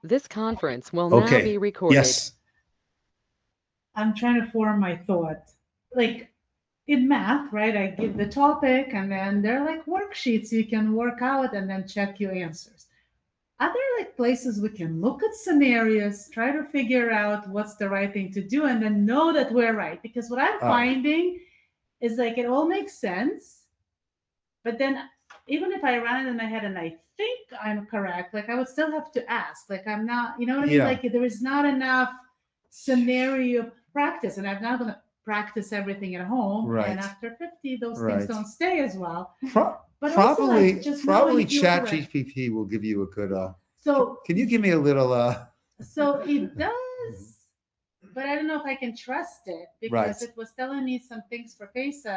This conference will now be Okay. recorded. Yes. I'm trying to form my thought. Like in math, right? I give the topic and then there are like worksheets you can work out and then check your answers. Are there like places we can look at scenarios, try to figure out what's the right thing to do, and then know that we're right? Because what I'm Oh, finding is like it all makes sense, but then even if I run it in my head and I think I'm correct, like I would still have to ask. Like I'm not, you know what I mean? yeah. Like there is not enough scenario practice, and I'm not going to practice everything at home. And Right. after 50, those things Right. don't stay as well. But also like Probably, just knowing probably if you're Chat correct. GPT will give you a good. So Can you give me a little? so it does, but I don't know if I can trust it because Right. it was telling me some things for FASA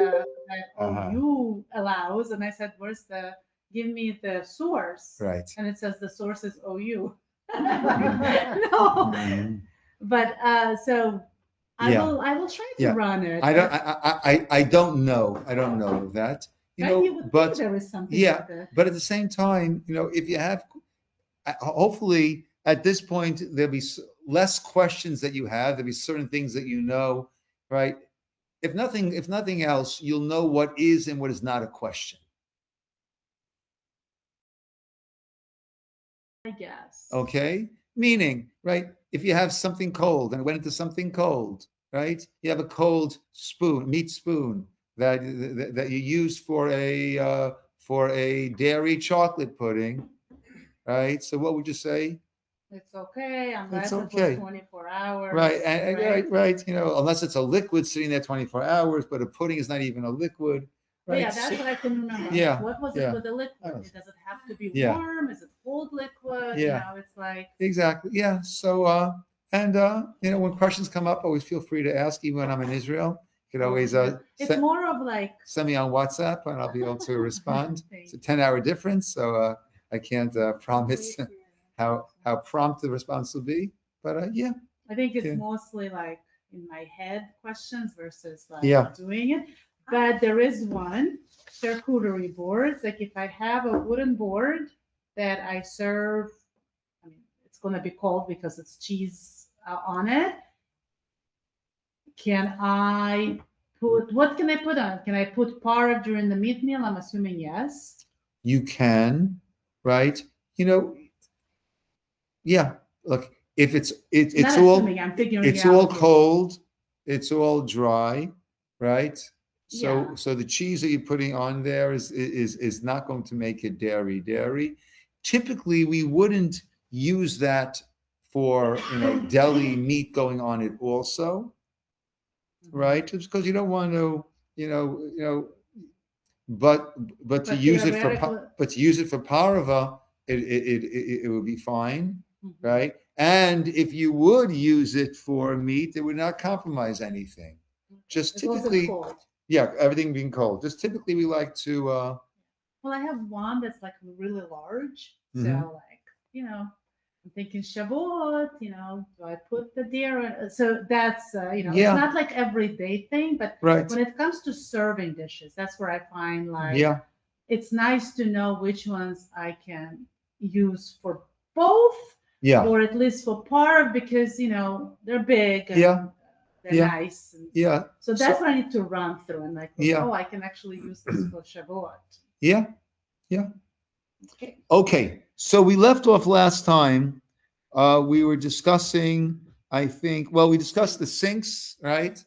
that Uh-huh. OU allows, and I said, "Where's the? Give me the source," Right. and it says the source is OU. Mhm. No, Mhm. but so Yeah. I will try to Yeah. run it. I don't. I don't know. I don't know that. Right, you would think But there is something yeah. like that. But at the same time, if you have, hopefully at this point there'll be less questions that you have. There'll be certain things that right? If nothing else, you'll know what is and what is not a question. I guess. Okay, meaning, right, if you have something cold and it went into something cold, right, you have a cold spoon, meat spoon that you use for a dairy chocolate pudding, right? So what would you say? It's okay It's unless it was okay. 24 Right, hours, right, right? right. Unless it's a liquid sitting there 24 hours, but a pudding is not even a liquid, But right? yeah, that's what I can remember. Like, Yeah, what was it yeah, with the liquid? Does it have to be yeah, warm? Is it cold liquid? yeah. It's like, Exactly. Yeah. So, and when questions come up, always feel free to ask. Even when I'm in Israel, you could oh, always good. It's more of like, send me on WhatsApp, and I'll be able to respond. It's thank a you. 10-hour difference, so I can't promise how prompt the response will be. But yeah, I think it's yeah, mostly like in my head questions versus like yeah. doing it. But there is one charcuterie boards. Like if I have a wooden board that I serve, I mean, it's going to be cold because it's cheese on it. Can I what can I put on it? Can I put parv during the meat meal? I'm assuming yes. You can, right? You know, yeah. Look, if Not assuming, I'm figuring it's all out here. cold, it's all dry, right? So Yeah. so the cheese that you're putting on there is not going to make it dairy. Typically, we wouldn't use that for deli meat going on it also, Mhm. right? Just because you don't want to, you know, you know, but to But use it for theoretically, parava, it would be fine, mhm. right? And if you would use it for meat, it would not compromise anything. Okay. Just As long as it's typically, cold. yeah, everything being cold. Just typically, we like to. Well, I have one that's like really large. Mhm. So like, I'm thinking Shavuot, do I put the deer in? So that's, it's Yeah, not like everyday thing, but right. when it comes to serving dishes, that's where I find like Yeah, it's nice to know which ones I can use for both yeah, or at least for part because, they're big yeah, and they're yeah, nice. And yeah. so that's So what I need to run through and like, yeah, oh, I can actually use this for Shavuot. yeah, yeah. Okay. Okay, so we left off last time. We were discussing, I think, well, we discussed the sinks, right?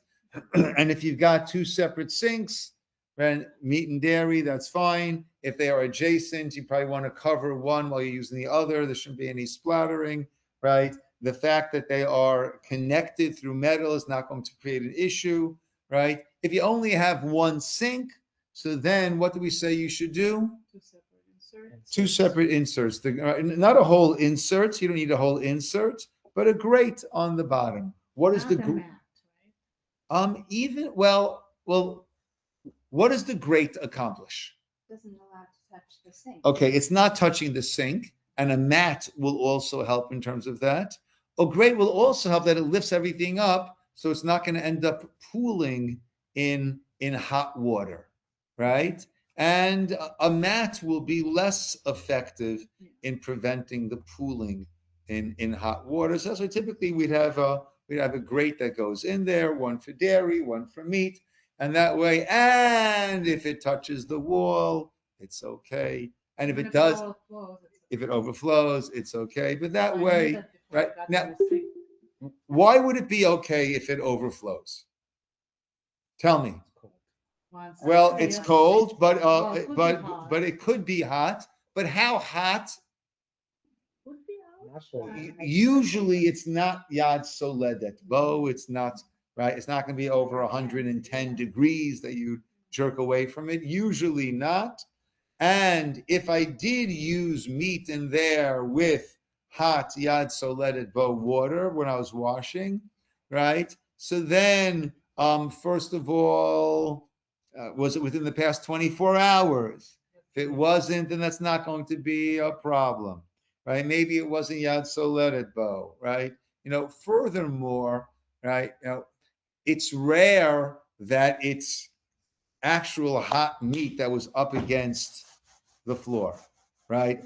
And if you've got two separate sinks, right, meat and dairy, that's fine. If they are adjacent, you probably want to cover one while you're using the other. There shouldn't be any splattering, right? The fact that they are connected through metal is not going to create an issue, right? If you only have one sink, so then what do we say you should do? Two separate inserts. Two separate inserts. Not a whole insert. You don't need a whole insert, but a grate on the bottom. What is the Not a mat, right? even what does the grate accomplish? Doesn't allow to touch the sink. Okay, it's not touching the sink, and a mat will also help in terms of that. A grate will also help that it lifts everything up, so it's not going to end up pooling in hot water, right? And a mat will be less effective Yeah. in preventing the pooling in hot water. So that's why typically we'd have a grate that goes in there, one for dairy, one for meat, and that way. And if it touches the wall, it's okay. And if Even it does, overflows, it's if it overflows, it's okay. But that I knew way, that before I right got now, to the sink. why would it be okay if it overflows? Tell me. Once Well, I it's see it. cold, but Well, it could be hot. but it could be hot. But how hot? Would be out. Not so- Usually, it's not yad soledet bo. It's not right. It's not going to be over 110 degrees that you jerk away from it. Usually not. And if I did use meat in there with hot yad soledet bo water when I was washing, right? So then, first of all, was it within the past 24 hours? If it wasn't, then that's not going to be a problem, right? Maybe it wasn't yad soledet bo, right? Furthermore, right? It's rare that it's actual hot meat that was up against the floor, right?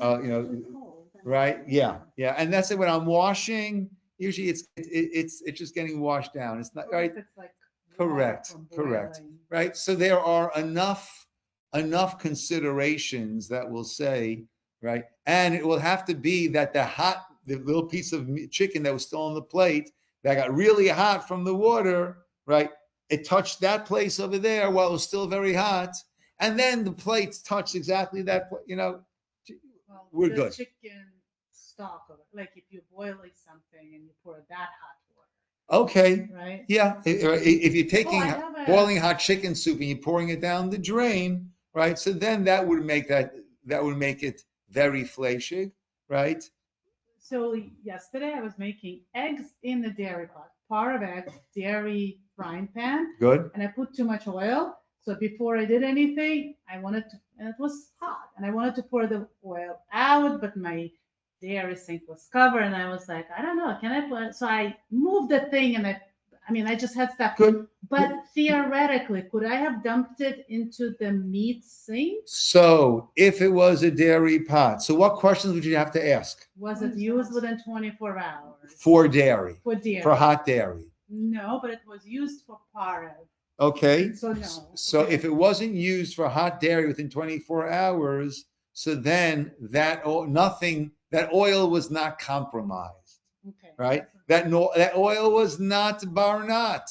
Right? Yeah, yeah. And that's it. When I'm washing, usually it's just getting washed down. It's not Or right. if it's like Correct, water from correct. boiling. Right. So there are enough considerations that will say, right, and it will have to be that the little piece of chicken that was still on the plate that got really hot from the water, right? It touched that place over there while it was still very hot, and then the plates touched exactly that. Well, We're the good. chicken stock, like if you're boiling something and you pour that hot Okay. water, right? Yeah, if you're taking I have a- boiling hot chicken soup and you're pouring it down the drain, right? So then that would make it very flashig, right? So yesterday I was making eggs in the dairy pot, part of eggs, dairy frying pan, Good. and I put too much oil. So before I did anything, and it was hot, and I wanted to pour the oil out, but my dairy sink was covered, and I was like, I don't know, can I put? So I moved the thing, and I just had stuff. Good. But theoretically, could I have dumped it into the meat sink? So if it was a dairy pot, so what questions would you have to ask Was it used within 24 hours? for dairy, For dairy. for hot dairy? No, but it was used for pareve. Okay. So no. So Okay. if it wasn't used for hot dairy within 24 hours, so then that oil was not compromised, Okay. right? That oil was not barnat,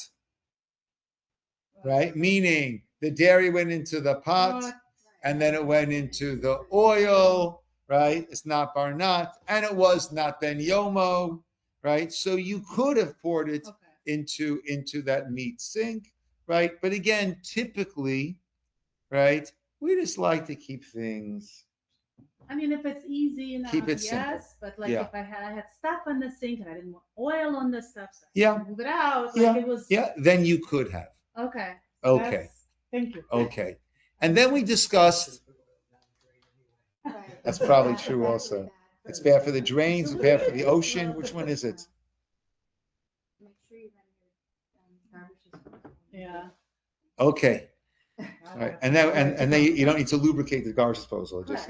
right? Meaning the dairy went into the pot What? and then it went into the oil, right? It's not barnat, and it was not ben yomo, right? So you could have poured it Okay. into that meat sink, right? But again, typically, right, we just like to keep things. I mean, if it's easy enough, Keep it yes. simple. But like Yeah. if I had stuff on the sink and I didn't want oil on the stuff, so I Yeah. had to move it out. Yeah. Like it was. Yeah, then you could have. Okay. Okay. Thank you. Okay. And then we discussed, that's probably true also. It's bad for the drains, it's bad for the ocean. Which one is it? Make sure you run your garbage disposal. Yeah. Okay. All right. And then you don't need to lubricate the garbage disposal. Just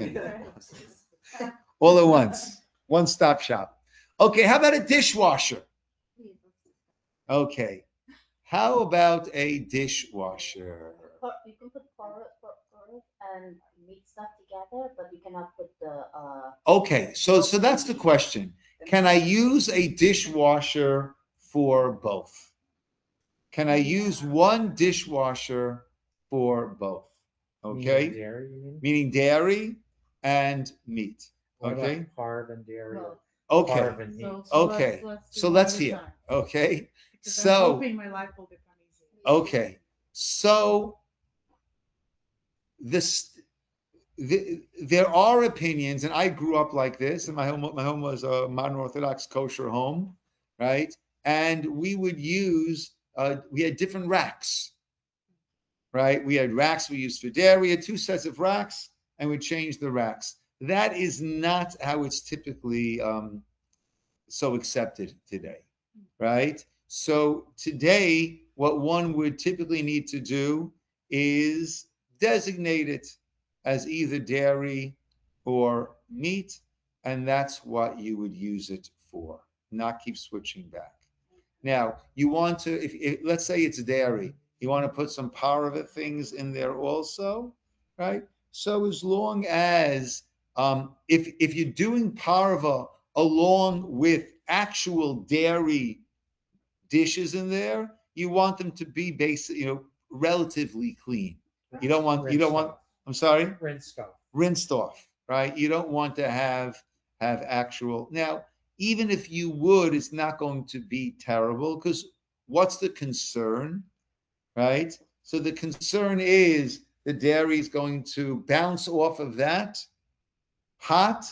all at once. One-stop shop. Okay, how about a dishwasher? Okay. How about a dishwasher? You can put porridge and meat stuff together, but you cannot put the Okay, so that's the question. Can I use a dishwasher for both? Can I use one dishwasher for both? Okay, Dairy, you mean? meaning dairy and meat. What about Okay, parve and dairy? Well, okay, Parve and meat. okay. do So one let's at a hear. time, Okay, because I'm so hoping my life will become easier. okay, so there are opinions, and I grew up like this, and my home was a modern Orthodox kosher home, right? And we would use we had different racks, right? We had racks we used for dairy. We had two sets of racks, and we changed the racks. That is not how it's typically so accepted today, right? So today, what one would typically need to do is designate it as either dairy or meat, and that's what you would use it before, not keep switching back. Now, you want to, if let's say it's dairy, you want to put some parva things in there also, right? So as long as if you're doing parva along with actual dairy dishes in there, you want them to be basic, relatively clean. You don't want. I'm sorry. Rinsed off, right? You don't want to have actual. Now, even if you would, it's not going to be terrible because what's the concern, right? So the concern is the dairy is going to bounce off of that hot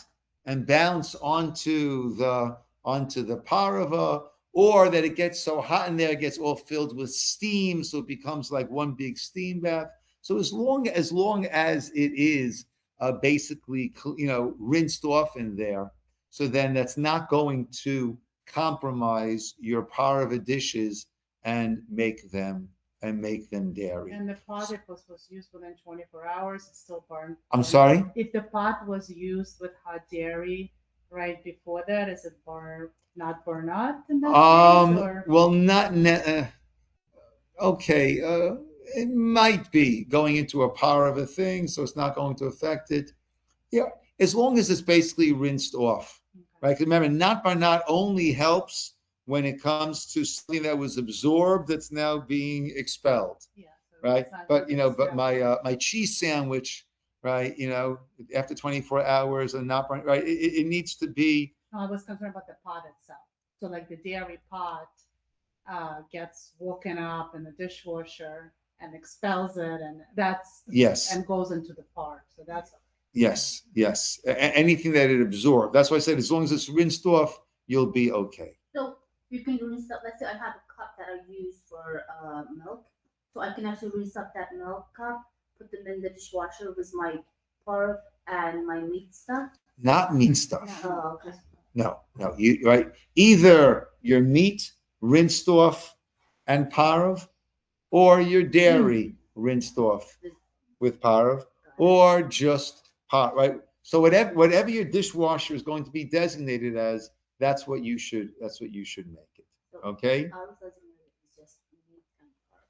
and bounce onto the parava, or that it gets so hot in there it gets all filled with steam, so it becomes like one big steam bath. So as long as it is basically rinsed off in there, so then that's not going to compromise your parava dishes and make them dairy. And the pot, if it was used within 24 hours, it's still burned. I'm sorry? If the pot was used with hot dairy right before that, is it not burn out in that case? Or? Well, not okay. It might be going into a parva thing, so it's not going to affect it. Yeah, as long as it's basically rinsed off, right? 'Cause remember, not only helps when it comes to something that was absorbed that's now being expelled, Yeah, so right? it's not But gonna but expel. my cheese sandwich, right? After 24 hours and not burn, right? It needs to be. No, I was concerned about the pot itself. So like the dairy pot gets woken up in the dishwasher and expels it, and Yes. and goes into the pot. So that's Yes. Anything that it absorbed. That's why I said as long as it's rinsed off, you'll be okay. So you can rinse up. Let's say I have a cup that I use for milk, so I can actually rinse up that milk cup, put them in the dishwasher with my pork and my meat stuff. Not meat stuff. Oh, okay. No. You right. Either your meat rinsed off and parv, or your dairy rinsed off with parv, or just pot. Right. So whatever your dishwasher is going to be designated as, that's what you should make it. Okay. Our designated is just meat and pork.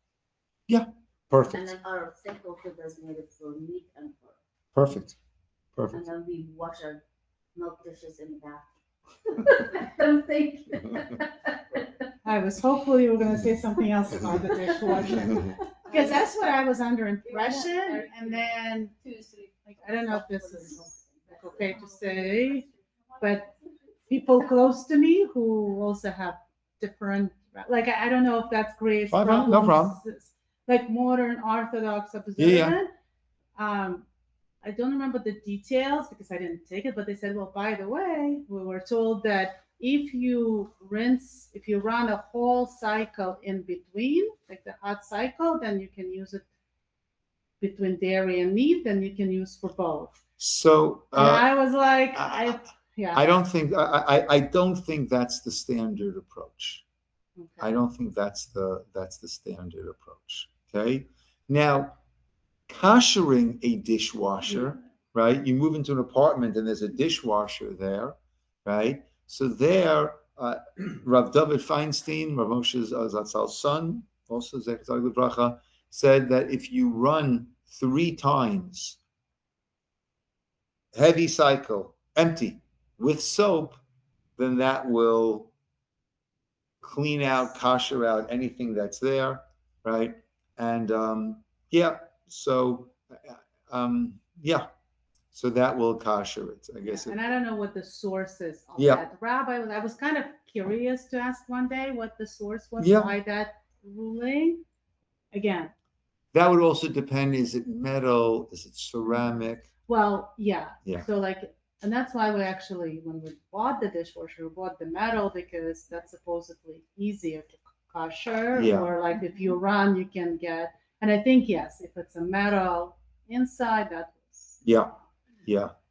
Yeah. And Perfect. then our sink also designated for meat and pork. Perfect. And then we wash our milk dishes in the bath. Don't think. I was hopeful you were going to say something else about the dishwasher. Because that's what I was under impression. And then, I don't know if this is okay to say, but people close to me who also have different, like, I don't know if that's creates Fine, problems. no problem. Like modern Orthodox observant. I don't remember the details because I didn't take it, but they said, well, by the way, we were told that if you run a whole cycle in between, like the hot cycle, then you can use it between dairy and meat, and you can use for both. So and I was like, I don't think that's the standard approach. Okay. I don't think that's the standard approach. Okay. Now, koshering a dishwasher, right? You move into an apartment and there's a dishwasher there, right? So there, Rav David Feinstein, Rav Moshe Zatzal's son, also Zechariah Livracha, said that if you run 3 times heavy cycle, empty, with soap, then that will clean out, kosher out anything that's there, right? And so that will kosher it, I guess. And I don't know what the source is of that. Rabbi, I was kind of curious to ask one day what the source was, why that ruling. Again, that would also depend, is it metal, is it ceramic? Well, yeah. So and that's why we actually, when we bought the dishwasher, we bought the metal because that's supposedly easier to kosher. Or like if you run, you can get, and I think, yes, if it's a metal inside, that was. Yeah.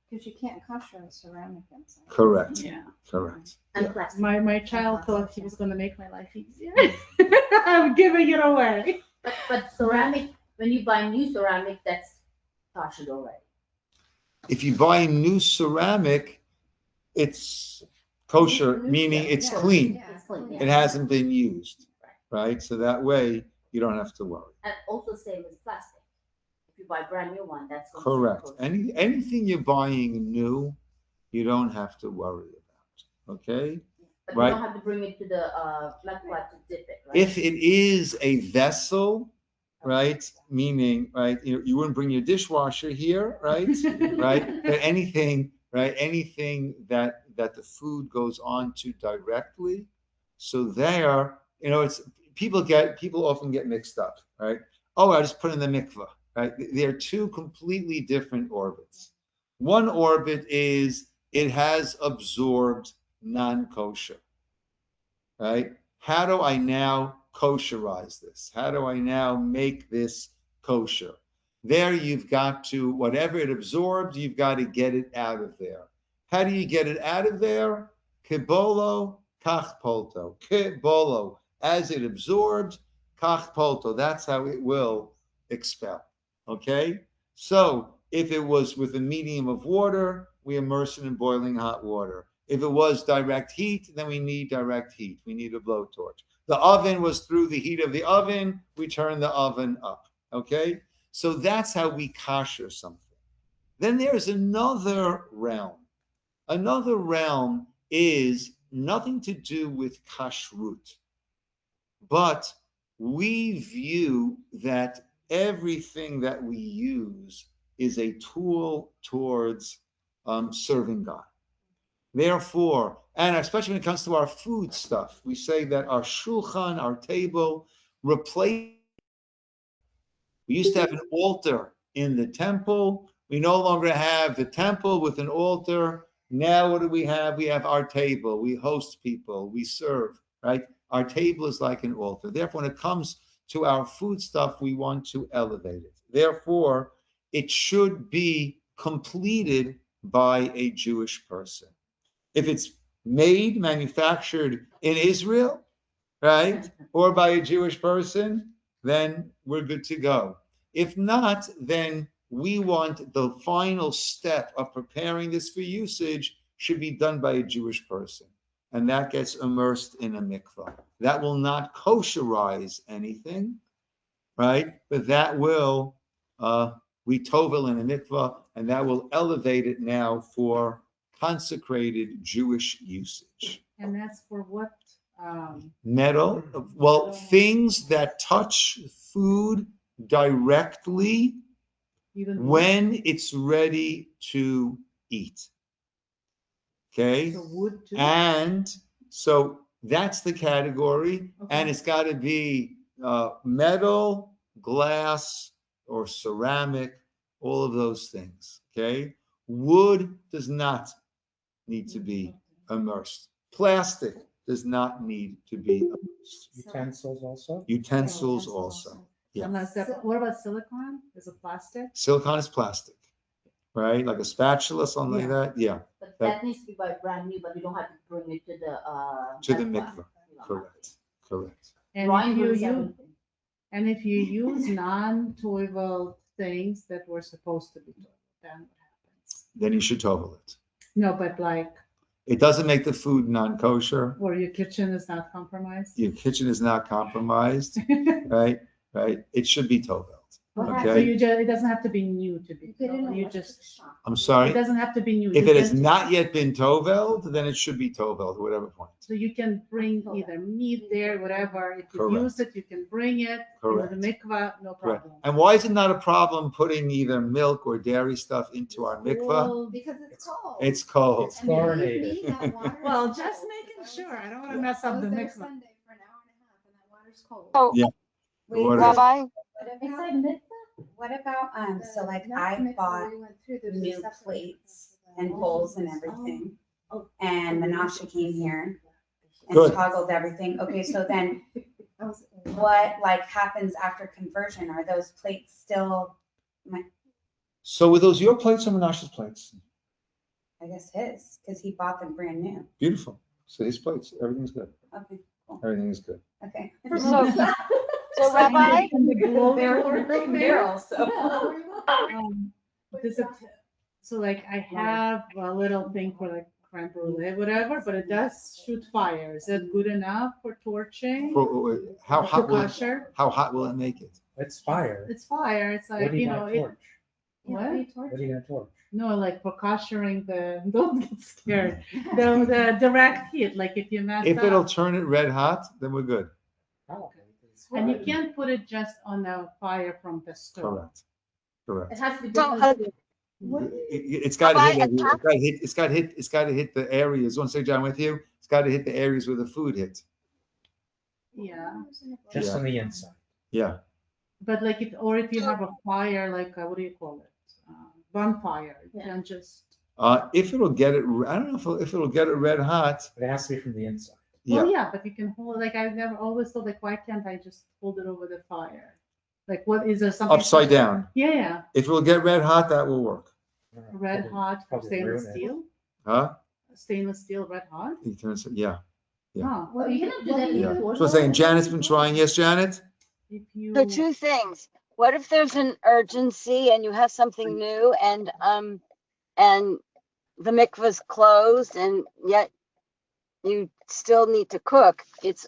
Because you can't kosher a ceramic inside. Correct. Yeah. Correct. And plastic. My child thought he was going to make my life easier. I'm giving it away. But ceramic, when you buy new ceramic, that's kosher already. If you buy new ceramic, it's Kosher, meaning it's clean. Yeah, It's clean, It yeah. hasn't been used, right? So that way you don't have to worry. And also same as plastic. If you buy brand new one, that's considered Correct. kosher. Anything you're buying new, you don't have to worry about. Okay? But Right. you don't have to bring it to the mikvah to dip it, right? If it is a vessel, right? Meaning, right, you wouldn't bring your dishwasher here, right? Right? But anything, right? Anything that the food goes on to directly. So there, it's people often get mixed up, right? Oh, I just put in the mikvah, right? They're two completely different orbits. One orbit is it has absorbed non-kosher, right? How do I now kosherize this? How do I now make this kosher? There you've got to, whatever it absorbed, you've got to get it out of there. How do you get it out of there? Kibolo, kach polto. Kibolo, as it absorbed, kach polto. That's how it will expel. Okay? So if it was with a medium of water, we immerse it in boiling hot water. If it was direct heat, then we need direct heat. We need a blowtorch. The oven was through the heat of the oven. We turn the oven up. Okay? So that's how we kasher something. Then there's another realm. Another realm is nothing to do with kashrut, but we view that everything that we use is a tool towards serving God. Therefore, and especially when it comes to our food stuff, we say that our shulchan, our table, replace. We used to have an altar in the temple. We no longer have the temple with an altar. Now what do we have? We have our table. We host people. We serve, right? Our table is like an altar. Therefore, when it comes to our food stuff, we want to elevate it. Therefore, it should be completed by a Jewish person. If it's made, manufactured in Israel, right, or by a Jewish person, then we're good to go. If not, then we want the final step of preparing this for usage should be done by a Jewish person. And that gets immersed in a mikvah. That will not kosherize anything, right? But that will retovel in a mikvah, and that will elevate it now for consecrated Jewish usage. And that's for what? Metal, well, things that touch food directly Even when it's ready to eat. Okay? So wood too? And so that's the category, and Okay. it's got to be metal, glass, or ceramic, all of those things. Okay? Wood does not need to be immersed. Plastic does not need to be immersed. Utensils also? Utensils also. Yeah. Unless what about silicone? Is it plastic? Silicone is plastic, right? Like a spatula, something like that. Yeah, But that needs to be by brand new, but you don't have to bring it to the to the mikvah. mikvah. Correct. Correct. And Drawing if you rooms, use, everything. and if you use non-toivel things that were supposed to be toivel, then what happens? Then you should tovel it. No, but like, It doesn't make the food non-kosher. where your kitchen is not compromised? Your kitchen is not compromised, right? Right. It should be toveled. So Okay. you just, it doesn't have to be new to be You get it in toivel. a You electric just, shop. I'm it sorry. doesn't have to be new. If You it has can- not yet been toveled, then it should be toveled, whatever point. So you can bring either meat there, whatever. If you Correct. use it, you can bring it Correct. into the mikvah, no Correct. problem. And why is it not a problem putting either milk or dairy stuff into our mikvah? Well, Because it's cold. It's cold. It's And you chlorinated. need that water. Well, It's just cold. making So sure. I don't want I to mess up was the there mikvah. Sunday for an hour and a half, and that water's cold. Oh, Yeah. Wait, Water- Rabbi, Inside mikvah? What about, so like Next I mikvah bought we went through, there's a new separate plates mikvah. and bowls and everything. Oh. And Menashe came here and Good. toggled everything. Okay, so then I was- what like happens after conversion? Are those plates still, So were those your plates or Menashe's plates? I guess his, because he bought them brand new. Beautiful. So his plates, everything's good. Okay, Everything is good. okay. so Rabbi, And the glow Barrel- torch broken there. barrel, so. Does it, so like I have a little thing for like creme brulee, whatever, but it does shoot fire. Is that good enough for torching? How For hot will it, kosher? how hot will it make it? It's fire. It's fire. It's What like, do you you know, gonna it, torch? what? What are you gonna torch? No, like for koshering the, don't get scared. The direct heat, like if you mess If it'll up. turn it red hot, then we're good. Oh, it's And you fire. can't put it just on the fire from the stove. Correct. Correct. It has to be So, different. It's got to Rabbi, hit. It's got to hit the areas. Want to say, John, with you? It's got to hit the areas where the food hit. Yeah, Just Yeah. on the inside. Yeah. but like it, or if you have a fire, like what do you call it? Bonfire. You Yeah. can just. If it'll get it, I don't know if it'll get it red hot. But it has to be from the inside. Yeah. Well, yeah, but you can hold. Like I've never always thought, like why can't I just hold it over the fire? Like what is there something? Upside down. Yeah, yeah. If it'll get red hot, that will work. Red Probably- hot probably stainless ruin it. steel. Huh? Stainless steel red hot. You turn it- Yeah. Yeah. Huh. Well, you cannot do that in Yeah. the So I'm saying Janet's been trying. Yes, Janet? If you. So two things. What if there's an urgency and you have something new and the mikvah's closed and yet you still need to cook? It's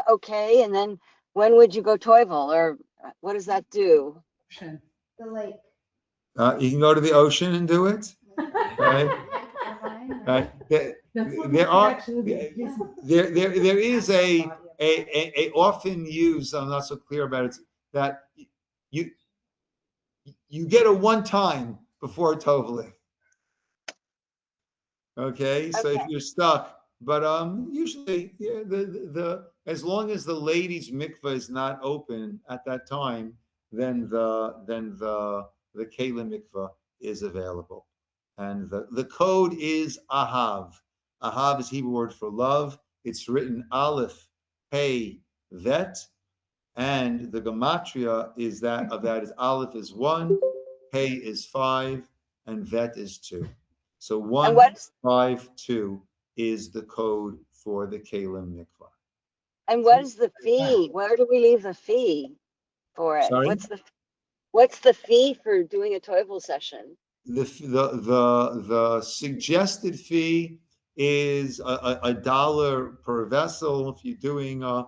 okay. And then when would you go toivel, or what does that do? The lake. You can go to the ocean and do it. Right. Right. That's what There we are actually do. there is a often used. I'm not so clear about it. That you get a one time before toveling. Okay, so if Okay. you're stuck, but usually yeah, the as long as the ladies' mikvah is not open at that time, then the keilim mikvah is available, and the code is ahav. Ahav is Hebrew word for love. It's written aleph, hey, vet, and the gematria is that is aleph is 1, hey is 5, and vet is 2. So 1, what's 5, 2 is the code for the Kalim mikvah. and what is the fee? Where do we leave the fee for it? Sorry? What's the fee for doing a toivel session? The suggested fee is a dollar per vessel if you're doing a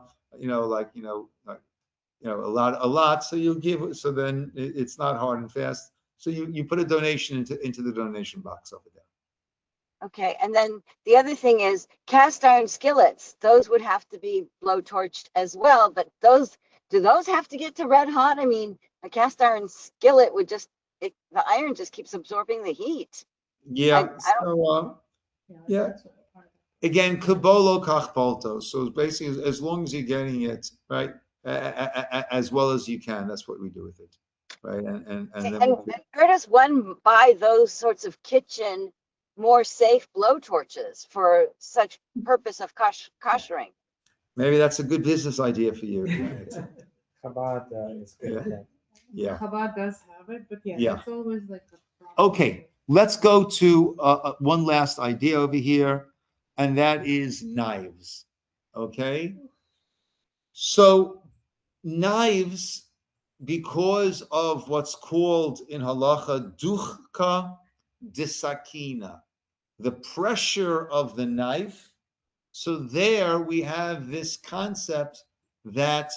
lot. So you give, so then it's not hard and fast. So you put a donation into the donation box over there. Okay, and then the other thing is cast iron skillets. Those would have to be blow torched as well, but do those have to get to red hot? I mean, a cast iron skillet would the iron just keeps absorbing the heat. Yeah. I So yeah. That's what part of Again, kabolo kachpolto. So basically, as long as you're getting it right as well as you can, that's what we do with it, right? And then where does one buy those sorts of kitchen more safe blowtorches for such purpose of koshering? maybe that's a good business idea for you. Chabad is good at that. Yeah. Chabad does have it, but yeah, Yeah. it's always like a problem. Okay, let's go to one last idea over here, and that is knives. Okay, so knives, because of what's called in halacha duchka disakina, the pressure of the knife. So there we have this concept that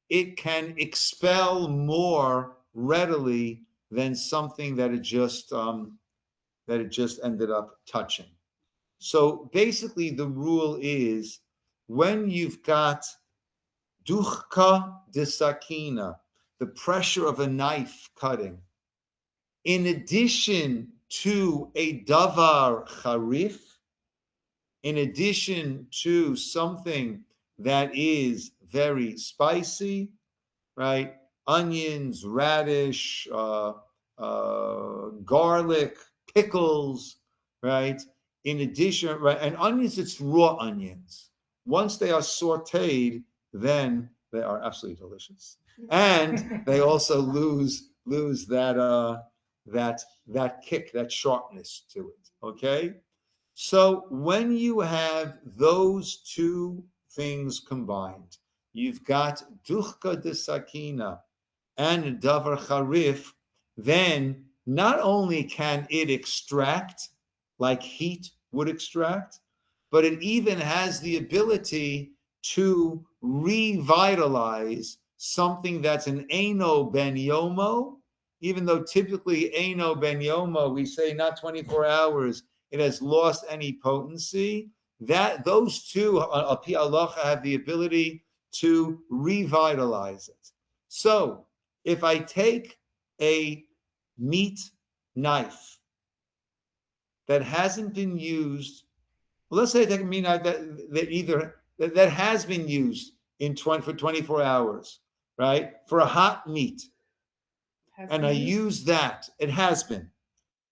it can expel more readily than something that it just ended up touching. So basically, the rule is when you've got duchka disakina, the pressure of a knife cutting, in addition to a davar charif, in addition to something that is very spicy, right? Onions, radish, garlic, pickles, right? In addition, right? And onions, it's raw onions. Once they are sauteed, then they are absolutely delicious. And they also lose that kick, that sharpness to it. Okay? So when you have those two things combined, you've got duchka de sakina and davar charif, then not only can it extract like heat wood extract, but it even has the ability to revitalize something that's an Eino Ben Yomo, even though typically Eino Ben Yomo, we say not 24 hours, it has lost any potency. That those two, Pi Halacha, have the ability to revitalize it. So if I take a meat knife that hasn't been used, well, let's say I take a meat knife that has been used for 24 hours, right? For a hot meat. And I use that, it has been.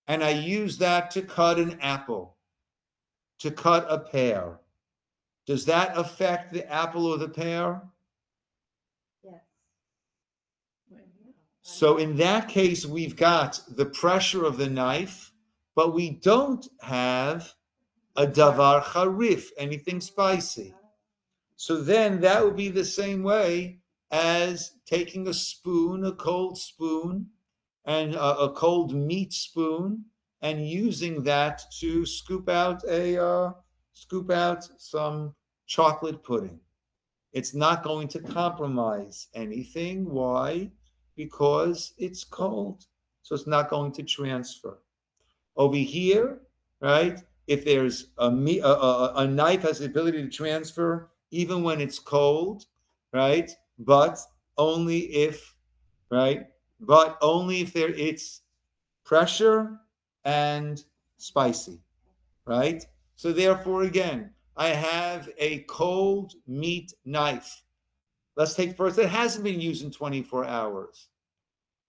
And I use that to cut an apple, to cut a pear. Does that affect the apple or the pear? Yes. So in that case, we've got the pressure of the knife, but we don't have a davar charif, anything spicy. So then that would be the same way as taking a spoon, a cold spoon, and a cold meat spoon, and using that to scoop out some chocolate pudding. It's not going to compromise anything. Why? Because it's cold, so it's not going to transfer. Over here, right? If there's a knife has the ability to transfer even when it's cold, right? But only if, right? But only if it's pressure and spicy, right? So therefore, again, I have a cold meat knife. Let's take first, it hasn't been used in 24 hours.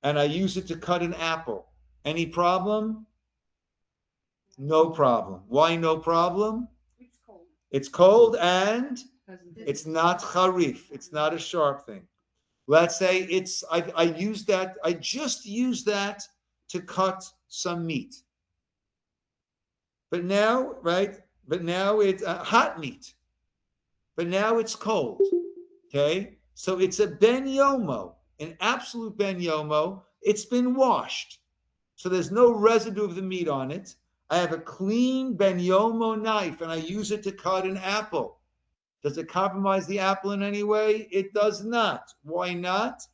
And I use it to cut an apple. Any problem? No problem. Why no problem? It's cold. It's cold and it's not charif. It's not a sharp thing. Let's say I just used that to cut some meat. But now, right? But now it's hot meat. But now it's cold. Okay? So it's a ben yomo, an absolute ben yomo. It's been washed. So there's no residue of the meat on it. I have a clean ben yomo knife and I use it to cut an apple. Does it compromise the apple in any way? It does not. Why not?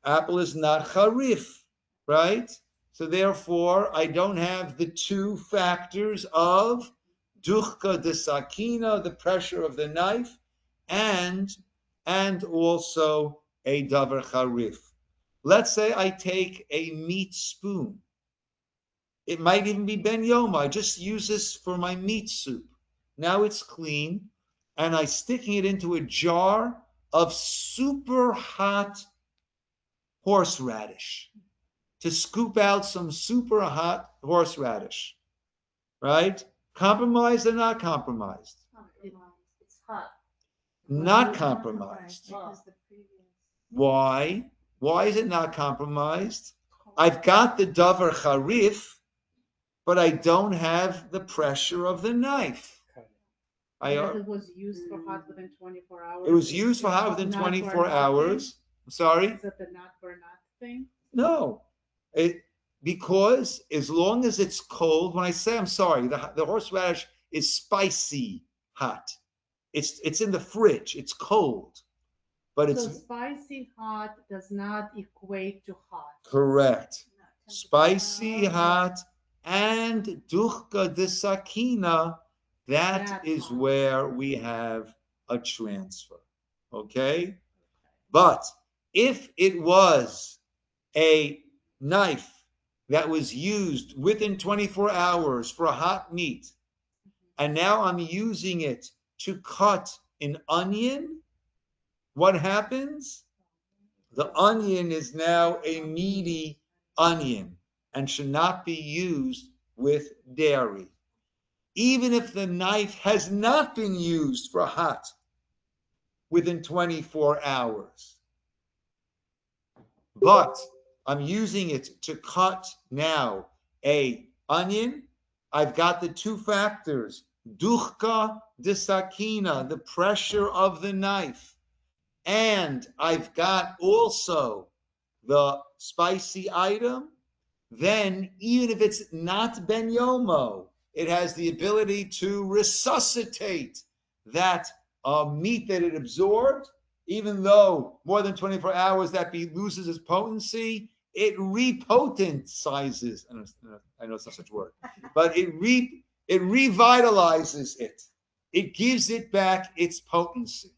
Apple is not charif, right? So therefore, I don't have the two factors of duchka de sakina, the pressure of the knife, and also a davar charif. Let's say I take a meat spoon. It might even be ben yoma. I just use this for my meat soup. Now it's clean, and I'm sticking it into a jar of super hot horseradish to scoop out some super hot horseradish, right? Compromised or not compromised? It's hot. Not compromised. Why? Why is it not compromised? I've got the davar charif, but I don't have the pressure of the knife. It was used for hot within 24 hours. It was used for hot within 24 hours. I'm sorry? Is that the not for not thing? No. Because as long as it's cold, when I say I'm sorry, the horseradish is spicy hot. It's in the fridge. It's cold. But it's so spicy hot does not equate to hot. Correct. Spicy hot and duchka de sakina, that is hot. Where we have a transfer. Okay? But if it was a knife that was used within 24 hours for a hot meat, and now I'm using it to cut an onion, what happens? The onion is now a meaty onion and should not be used with dairy. Even if the knife has not been used for hot within 24 hours. But I'm using it to cut now a onion. I've got the two factors, duchka de sakina, the pressure of the knife. And I've got also the spicy item. Then even if it's not ben yomo, it has the ability to resuscitate that meat that it absorbed, even though more than 24 hours that loses its potency, it repotentizes. I know it's not such a word, but it revitalizes it. It gives it back its potency.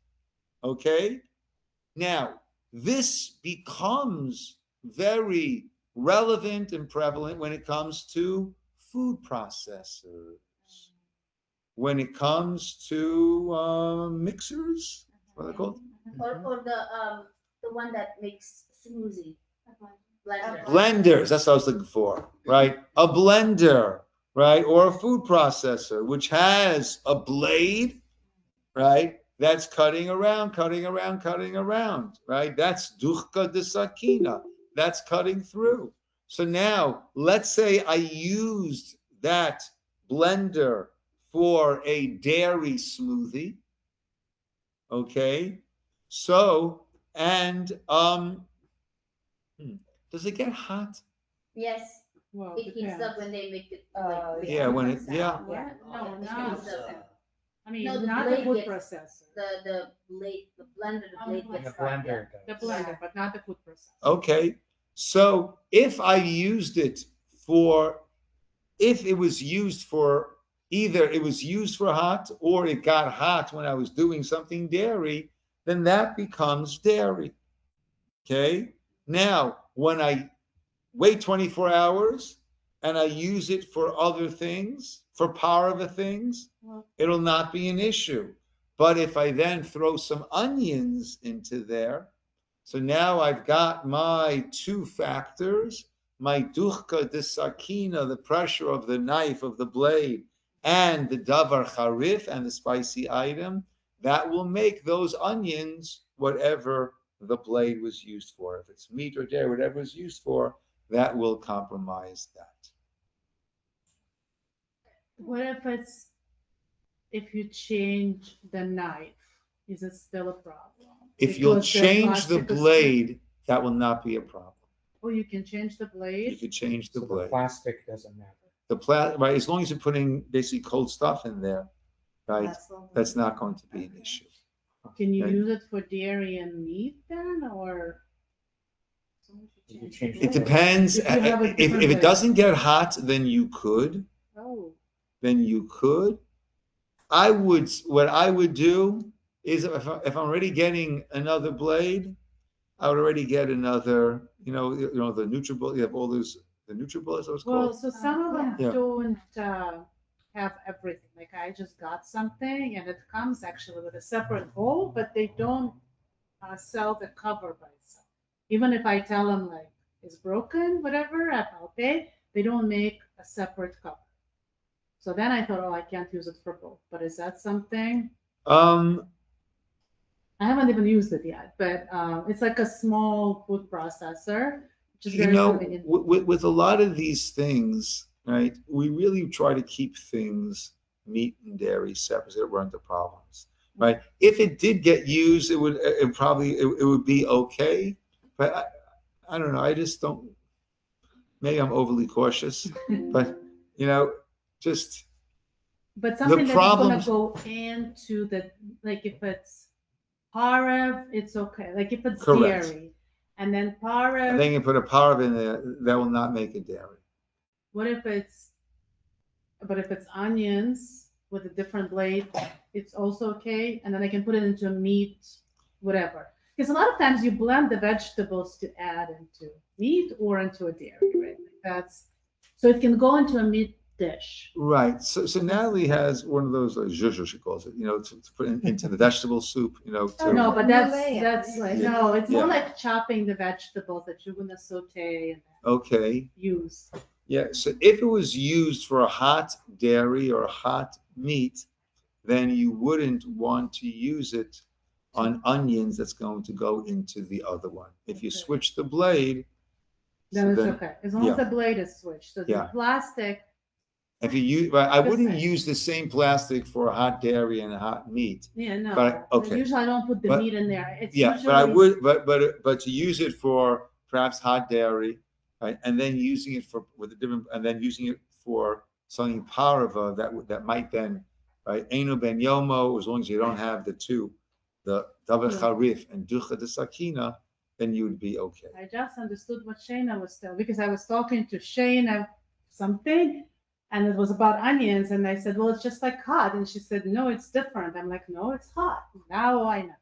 Okay? Now, this becomes very relevant and prevalent when it comes to food processors, when it comes to mixers, what are they called? Or the one that makes smoothie. Blender. Blenders, that's what I was looking for, right? A blender, right? Or a food processor, which has a blade, right? That's cutting around, right? That's duchka de sakina. That's cutting through. So now, let's say I used that blender for a dairy smoothie. Okay. So, and does it get hot? Yes, Well, it heats depends. up when they make it. Yeah, when it, yeah. What? No, It no. heats up. I mean, No, the not the blade food gets- processor. The blade, the blender, the blade The gets hot. blender The does. blender, but not the food processor. Okay. So if I used it for, if it was used for either it was used for hot or it got hot when I was doing something dairy, then that becomes dairy. Okay. Now, when I wait 24 hours and I use it for other things, for parva things, it'll not be an issue. But if I then throw some onions into there, so now I've got my two factors, my duchka de sakina, the pressure of the knife, of the blade, and the davar charif, and the spicy item, that will make those onions whatever the blade was used for. If it's meat or dairy, whatever it's used for, that will compromise that. What if you change the knife? Is it still a problem? If you'll Because change the plastic is- blade, that will not be a problem. Oh, you can change the You blade? could change the So the blade. plastic doesn't matter. Right, as long as you're putting basically cold stuff in there, right, that's not going to be an issue. Can you Okay. use it for dairy and meat then, or? You can change It the depends. If you have a If different it blade. doesn't get hot, then you could. Oh, What I would do is if I'm already getting another blade, I would already get another, the NutriBullet, you have all those, the NutriBullet is what it's well, called. so some of them Yeah. don't have everything. Like I just got something and it comes actually with a separate hole, but they don't sell the cover by itself. Even if I tell them like it's broken, whatever, I'll pay, they don't make a separate cover. So then I thought, oh, I can't use it for both. But is that something? I haven't even used it yet, but it's like a small food processor, which is very convenient. with a lot of these things, right, we really try to keep things meat and dairy separate so there weren't the problems, right? If it did get used, it would be okay, but I don't know. I just don't. Maybe I'm overly cautious, but just But something that's problems- gonna go into the, like if it's pareve, it's okay. Like if it's Correct. dairy, and then and pareve, then you put a parve in there, that will not make it dairy. what if it's, but if it's onions with a different blade, it's also okay. And then I can put it into meat, whatever. Because a lot of times you blend the vegetables to add into meat or into a dairy, right? So it can go into a meat dish. Right. So Natalie has one of those, zhuzh, she calls it, to put into the vegetable soup, Oh, to, no, but Mullet. that's like, Yeah. no, it's Yeah. more like chopping the vegetables that you're gonna saute and okay. use. Yeah. So if it was used for a hot dairy or a hot meat, then you wouldn't want to use it on onions that's going to go into the other one. If you Okay. switch the blade, Then it's then okay, as long as yeah. the blade is switched. So the Yeah. plastic, if you use, I wouldn't Percent. use the same plastic for a hot dairy and a hot meat. yeah, no. But, okay. Usually I don't put the But- meat in there. It's Yeah, usually, but I would, but to use it for perhaps hot dairy, right, and then using it for with a different, and then using it for something parava that might then, right? Einu ben yomo, as long as you don't have the two, the davar charif and ducha de sakina, then you would be okay. I just understood what Shayna was telling because I was talking to Shayna something and it was about onions and I said, well, it's just like hot. And she said, no, it's different. I'm like, no, it's hot. Now I know.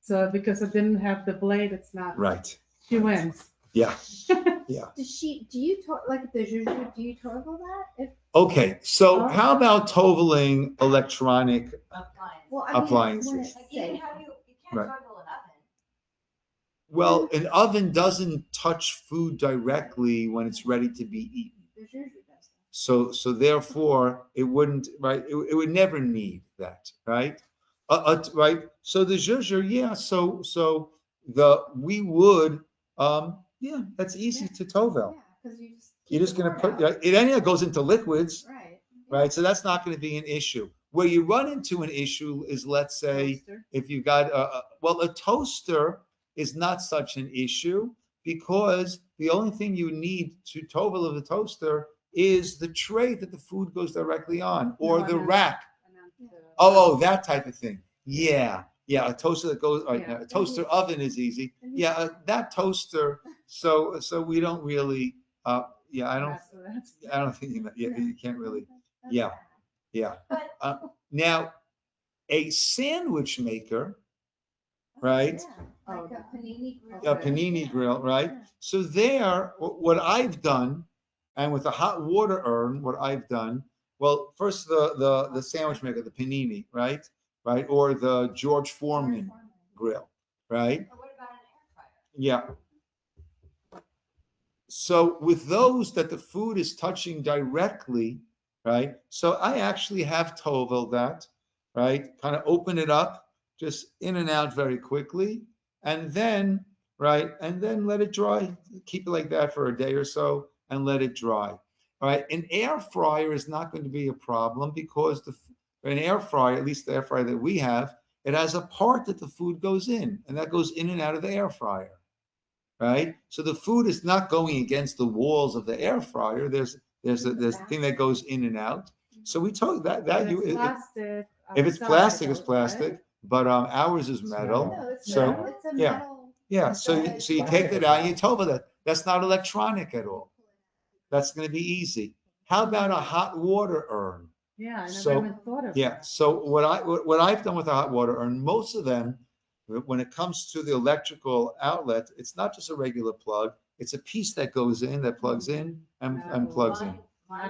So because I didn't have the blade, it's not. Right. She wins. Yeah. Yeah. Do you like the juju, do you total that? If, Okay. So Oh. how about toveling electronic well, I mean, appliances? when it's Like you safe. can you can't Right. toggle an oven. Well, an oven doesn't touch food directly when it's ready to be eaten. The juju does that. So therefore, it wouldn't, right? It would never need that, right? Right. So the zhuzher, yeah. So we would, yeah, that's easy to tovel. Yeah, because you just. You're keep just the going to word put, out. it anyhow goes into liquids, Right. right? So that's not going to be an issue. Where you run into an issue is, let's say, Toaster. if you got well, a toaster is not such an issue because the only thing you need to tovel of the toaster is the tray that the food goes directly on, or No, the no. rack. And then Oh, that type of thing. Yeah, a toaster that goes, Yeah. a toaster oven is easy. Yeah, that toaster. So we don't really. Yeah, I don't think you can't really. Yeah, yeah. Now, a sandwich maker, right? Yeah, like a panini grill. A panini grill, right? So there, what I've done, and with a hot water urn, what I've done, well, first the sandwich maker, the panini, right? Or the George Foreman grill, right? But what about an air fryer? Yeah. So with those that the food is touching directly, right? So I actually have tovel that, right? Kind of open it up, just in and out very quickly, and then, right? And then let it dry. Keep it like that for a day or so and let it dry. All right. An air fryer is not going to be a problem because an air fryer, at least the air fryer that we have, it has a part that the food goes in, and that goes in and out of the air fryer. Right? So the food is not going against the walls of the air fryer. There's a thing that goes in and out. So we told that If you it's plastic. if it's outside, plastic, it's right? plastic. But ours is metal. No, it's So metal. It's a yeah. metal. Yeah. So you take that out and you told that that's not electronic at all. That's going to be easy. How about a hot water urn? Yeah, I never So, even thought of Yeah. that. So what I've done with a hot water urn, most of them, when it comes to the electrical outlet, it's not just a regular plug. It's a piece that goes in, that plugs in and plugs in.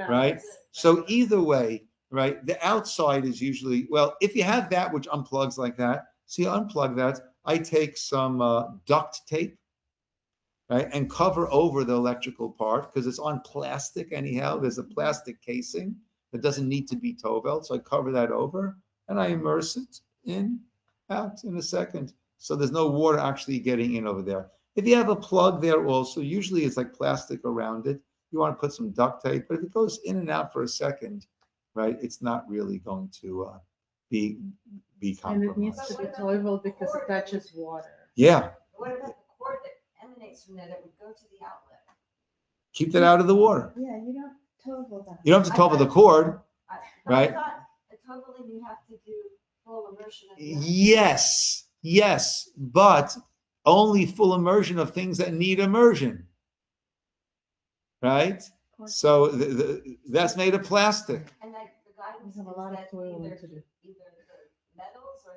Right? So either way, right, the outside is usually, well, if you have that which unplugs like that, so you unplug that, I take some duct tape, right, and cover over the electrical part because it's on plastic anyhow. There's a plastic casing that doesn't need to be toveled. So I cover that over and I immerse it out in a second. So there's no water actually getting in over there. If you have a plug there also, usually it's like plastic around it. You want to put some duct tape, but if it goes in and out for a second, right, it's not really going to be And it needs compromised. to be toivel because it touches water. Yeah, What about the cord that emanates from there that would go to the outlet? keep that out of the water. Yeah, you don't total that. You don't have to tovel the cord. Right. I thought the toveling you have to do full immersion of the Yes, but only full immersion of things that need immersion. Right? So that's made of plastic. And like the guidance We have a is lot of that toiling either to do. the metals or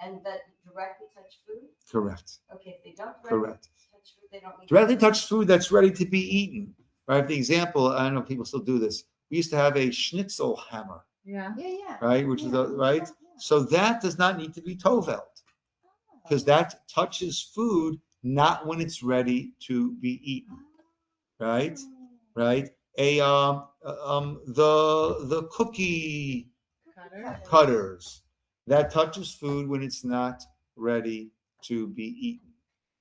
and that directly touch food? Correct. Okay, if they don't Correct. touch food, they don't need. Directly touch food that's ready to be eaten. Right? For example, I don't know if people still do this. We used to have a schnitzel hammer, Yeah. Yeah. right? Which is right. Yeah. So that does not need to be toveled because that touches food not when it's ready to be eaten. Right? Right? The cookie Cutter. cutters that touches food when it's not ready to be eaten.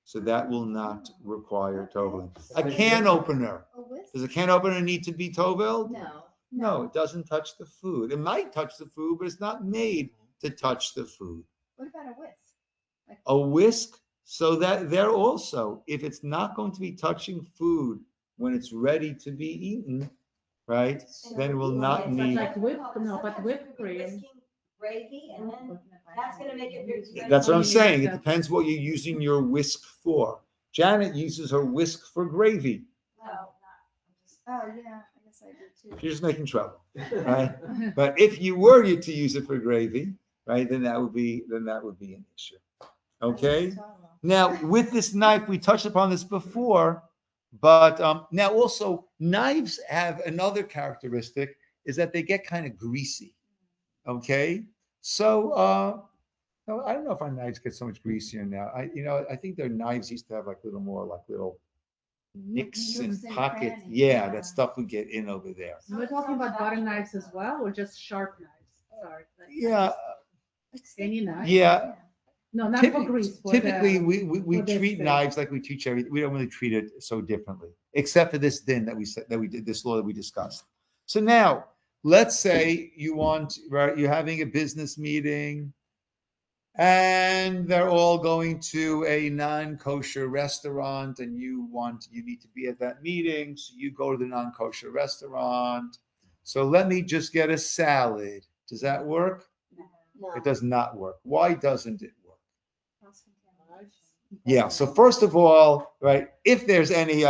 So that will not require toveling. A can opener. A whisk? Does a can opener need to be toveled? No. No, it doesn't touch the food. It might touch the food, but it's not made to touch the food. What about a whisk? A whisk, so that there also, if it's not going to be touching food when it's ready to be eaten, right? Then we'll not But need. like whipped cream. Whisking gravy, and then that's gonna make it. That's what I'm saying. It depends what you're using your whisk for. Janet uses her whisk for gravy. No, not, oh, yeah, I guess I do too. You're just making trouble, right? But if you were to use it for gravy, right, then that would be an issue. Okay. Now with this knife, we touched upon this before, but now also knives have another characteristic is that they get kind of greasy. Okay. So no, I don't know if our knives get so much greasier now. I think their knives used to have like little nicks and Nooks and pockets. crannies, Yeah, yeah. that stuff would get in over there. We're talking about butter knives as well, or just sharp knives? Sorry. Yeah, Any knife? yeah. No, not for grease. Typically, we for this treat thing. knives like we treat everything. We don't really treat it so differently, except for this din that we did, this law that we discussed. So now, let's say you're having a business meeting, and they're all going to a non-kosher restaurant, and you need to be at that meeting, so you go to the non-kosher restaurant. So let me just get a salad. Does that work? No. It does not work. Why doesn't it work? Cross-contamination. Yeah. So first of all, right, if there's any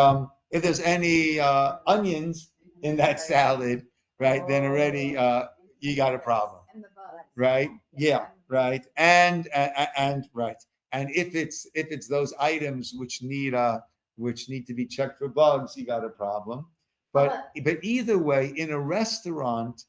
onions in that salad, right, then already you got a problem, And the bugs. right? Yeah, right. And right. And if it's those items which need to be checked for bugs, you got a problem. But either way, in a restaurant,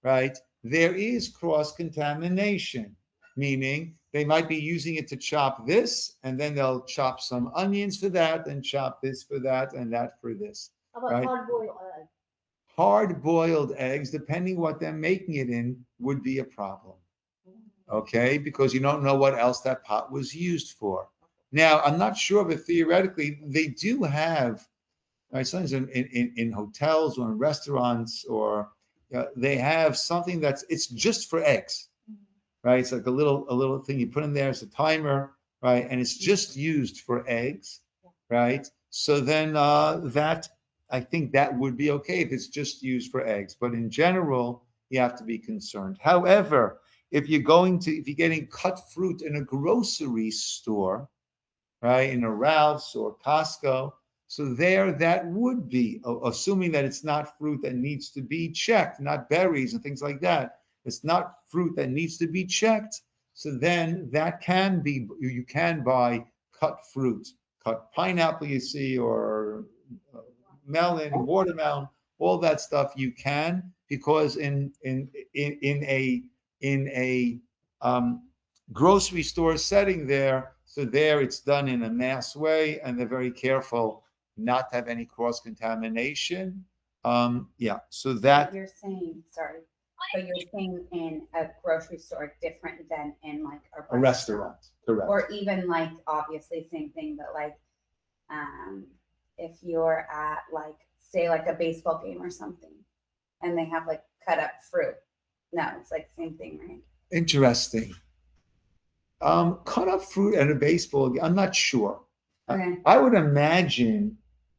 right, there is cross-contamination, meaning they might be using it to chop this, and then they'll chop some onions for that, and chop this for that, and that for this. How about Right. hard-boiled egg? Hard-boiled eggs, depending what they're making it in, would be a problem. Okay, because you don't know what else that pot was used for. Now, I'm not sure, but theoretically, they do have, right, sometimes in hotels or in restaurants, or they have something it's just for eggs, right? It's like a little thing you put in there. It's a timer, right? And it's just used for eggs, right? So then that, I think that would be okay if it's just used for eggs. But in general, you have to be concerned. However, if you're getting cut fruit in a grocery store, right, in a Ralph's or Costco, so there that would be, assuming that it's not fruit that needs to be checked, not berries and things like that. It's not fruit that needs to be checked. So then that can be, you can buy cut fruit, cut pineapple, you see, or melon, watermelon, all that stuff you can, because in a grocery store setting there, so there it's done in a mass way, and they're very careful not to have any cross contamination. Yeah, so that You're saying, sorry, but you're saying in a grocery store different than in like a restaurant, correct? Or even like, obviously same thing, but like, if you're at like, say like a baseball game or something, and they have like cut up fruit. No, it's like same thing, right? Interesting. Cut up fruit at a baseball game, I'm not sure. Okay. I would imagine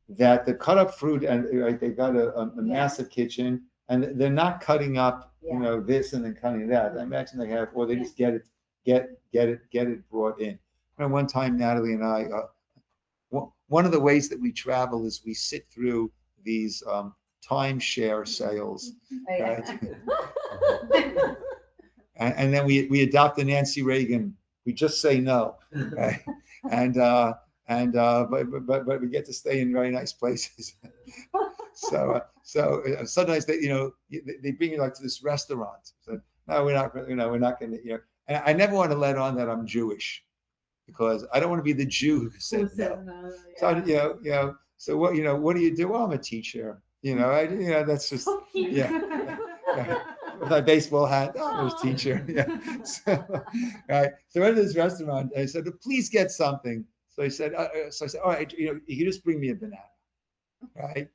that the cut up fruit, and right, they got a massive kitchen, and they're not cutting up, this and then cutting that. I imagine they have, or they just get it brought in. And one time, Natalie and I, one of the ways that we travel is we sit through these timeshare sales, right? And then we adopt the Nancy Reagan. We just say no, right? But we get to stay in very nice places. So sometimes they bring you like to this restaurant. So no, we're not going to, And I never want to let on that I'm Jewish, because I don't want to be the Jew who said no. So so what do you do? Well, I'm a teacher. That's just with my baseball hat. Oh, I was a teacher. Yeah. So, right. So I went to this restaurant. I said, please get something. So I said, all right, you just bring me a banana, right?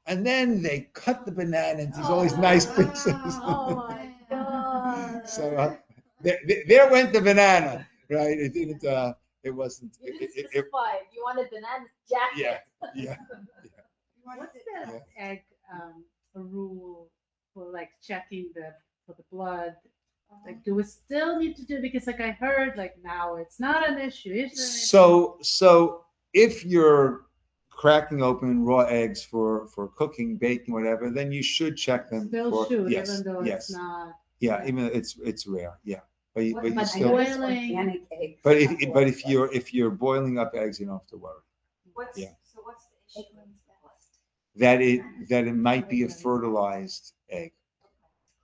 And then they cut the banana into all these nice pieces. Oh my God. So there went the banana, right? It didn't. It wasn't. You wanted banana jacket. Yeah. What's that egg a rule for like checking for the blood? Like, do we still need to do, because like I heard like now it's not an issue. It's an issue. So if you're cracking open raw eggs for cooking, baking, whatever, then you should check them Still for shoot, yes, even though yes, it's not. yeah, even though it's rare, yeah. But you, What but you about still, boiling? organic eggs? but if you're boiling up eggs, you don't have to worry. What's, Yeah. so what's the issue? That it might be a fertilized egg,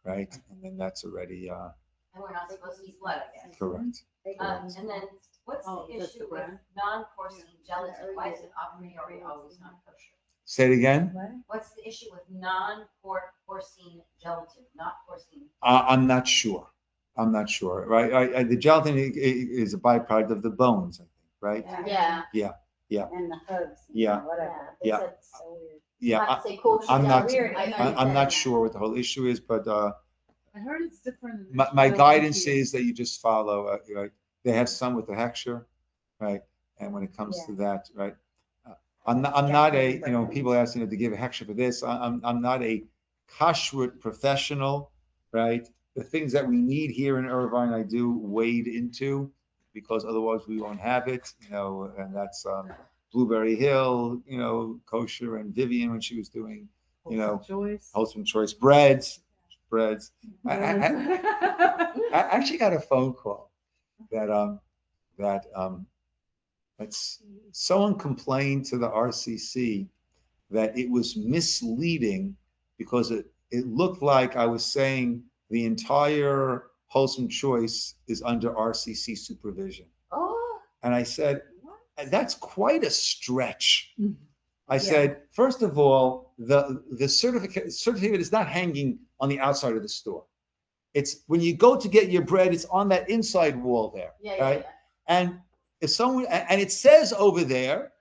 right? And then that's already And we're not supposed to use blood, I guess. correct. And then what's Oh, the that's the issue with brand. non-porcine gelatin? Why is it a priori always not kosher? Say it again. What's the issue with non-porcine gelatin, not porcine? I'm not sure. I'm not sure, right? The gelatin is a byproduct of the bones, I think, right? Yeah. And the herbs. Yeah. Whatever. They Yeah. said So weird. Yeah, have to say kosher. I'm not. Weird. I know you I'm said not that. sure what the whole issue is, but I heard it's different. in my Israel guidance and here. is that you just follow. Right? They have some with the hechsher, right? And when it comes to that, right? I'm not a, when people ask, to give a hechsher for this, I'm not a kashrut professional, right? The things that we need here in Irvine, I do wade into, because otherwise we won't have it, and that's Blueberry Hill, kosher, and Vivian when she was doing, Wholesome choice. wholesome choice breads. I actually got a phone call that someone complained to the RCC that it was misleading because it looked like I was saying the entire wholesome choice is under RCC supervision. Oh. And I said, that's quite a stretch. Mhm. I said, first of all, the certificate is not hanging on the outside of the store. It's when you go to get your bread, it's on that inside wall there, right? And if someone, and it says over there,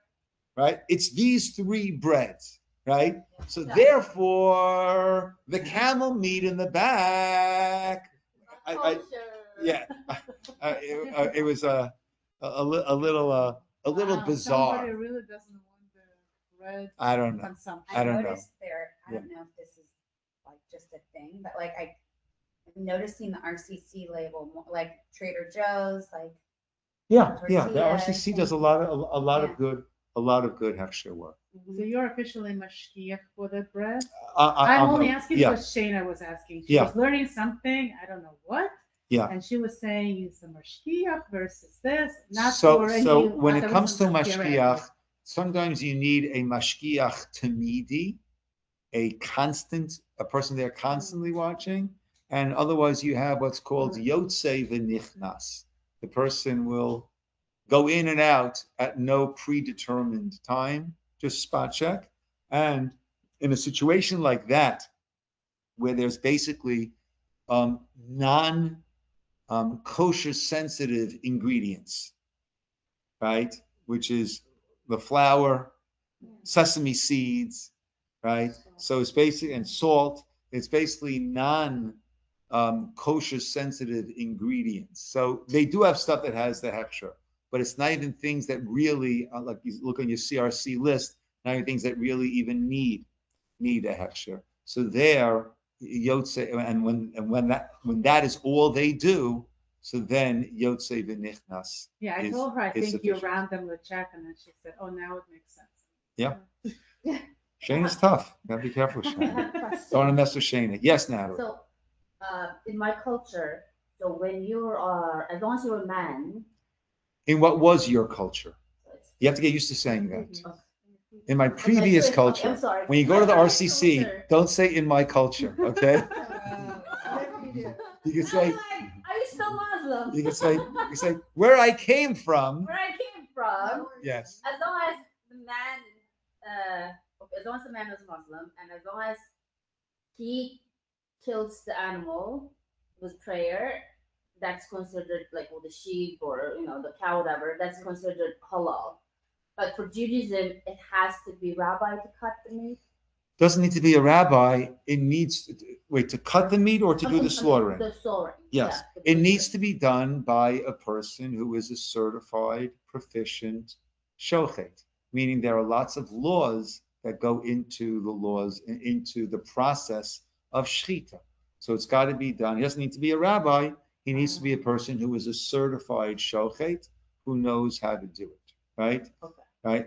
right, it's these three breads, right? So therefore, the camel meat in the back, it was a little Wow, bizarre. Somebody really doesn't want the bread I don't know. consumption. I don't know. noticed I don't know if this is like just a thing, but like I'm noticing the RCC label, like Trader Joe's, like Yeah. The tortillas RCC and- does a lot of Yeah. good hechsher work. So you're officially mashkiach for the bread? I'm I'm only asking yeah. because Shayna was asking. She Yeah. was learning something, I don't know what. Yeah. And she was saying it's a mashkiach versus this, not So for any when it other comes to reason, not mashkiach, sometimes you need a mashkiach tamidi, a person they're constantly watching, and otherwise you have what's called yotzei v'nichnas. The person will go in and out at no predetermined time, just spot check. And in a situation like that, where there's basically non kosher sensitive ingredients, right? Which is the flour, sesame seeds, right? So it's basically, and salt, it's basically non kosher sensitive ingredients. So they do have stuff that has the hechsher, but it's not even things that really, like you look on your CRC list, not even things that really even need a hechsher. So there, Yotze, and when that is all they do, so then Yotze v'nichnas. Yeah, I is- told her I is think you sufficient. randomly check, and then she said, "Oh, now it makes sense." Yeah. Shane is tough. You gotta be careful, I Shane. have a Don't want to question. mess with Shane. Yes, Natalie. So, in my culture, so when you are, as long as you're a man, In what was your culture? so it's- You have to get used to saying that. Okay. In my previous Okay, culture, I'm sorry. when you go to the My RCC, culture. don't say in my culture, okay? You can say, Are you still Muslim? you can say where I came from. Where I came from, Yes. as long as the man, as long as the man is Muslim, and as long as he kills the animal with prayer, that's considered like with the sheep or the cow, whatever. That's considered halal. But for Judaism, it has to be rabbi to cut the meat. Doesn't need to be a rabbi. It needs, to cut the meat or to do the slaughtering. The slaughtering. Yes. Yeah, It needs to be done by a person who is a certified, proficient shochet, meaning there are lots of laws that go into the laws, into the process of shechita. So it's got to be done. He doesn't need to be a rabbi. He needs to be a person who is a certified shochet, who knows how to do it. Right? Okay.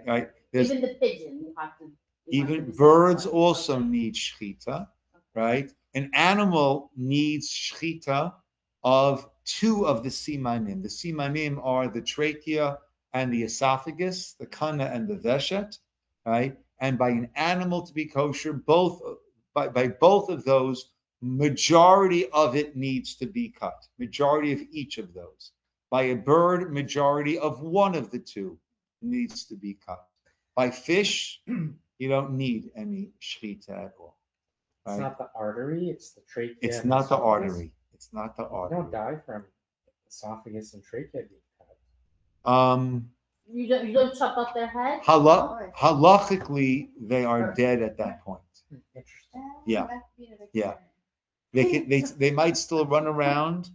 Right. Even the pigeon, you have to. Even birds also need shechita, right? An animal needs shechita of two of the simanim. The simanim are the trachea and the esophagus, the kana and the veshet, right? And by an animal to be kosher, by both of those, majority of it needs to be cut. Majority of each of those. By a bird, majority of one of the two needs to be cut. By fish, you don't need any shechita at all. Right? It's not the artery, it's the trachea. It's and not the esophagus. artery. It's not the You artery. don't die from esophagus and trachea being cut. You don't chop off their head? Halachically, they are dead at that point. Interesting. Yeah. Yeah. They might still run around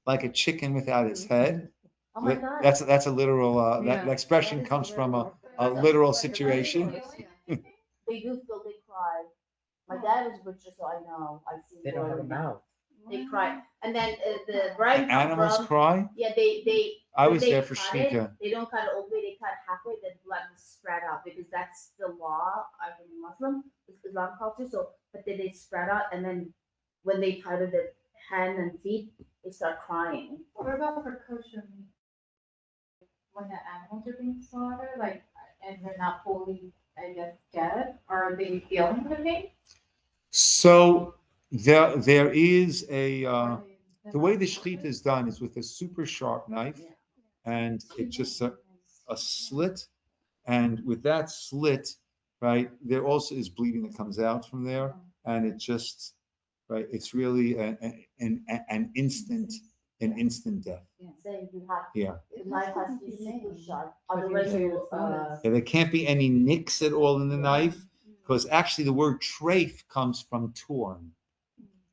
like a chicken without its head. Oh my God. That's a literal Yeah. that expression comes from a literal situation. They do feel, they cry. My dad is butcher, so I know. I've seen They don't have a mouth. They cry. And then the bride Animals cry. yeah, they I when was they there for cut it, shechita. they don't cut it all the way, they cut halfway, then blood is spread out because that's the law. I'm a Muslim, it's Islam culture, so but then they spread out and then when they cut it the hand and feet, they start crying. What about for kosher meat? When the animals are being slaughtered, like, and they're not fully, I guess, dead, are they feeling the pain? So there is a the way the shechita is done is with a super sharp knife, and it's just a slit, and with that slit, right, there also is bleeding that comes out from there, and it just, right, it's really an instant death. Saying you have Yeah. the knife has to be super sharp, otherwise you Yeah, there can't be any nicks at all in the knife, because actually the word treif comes from torn,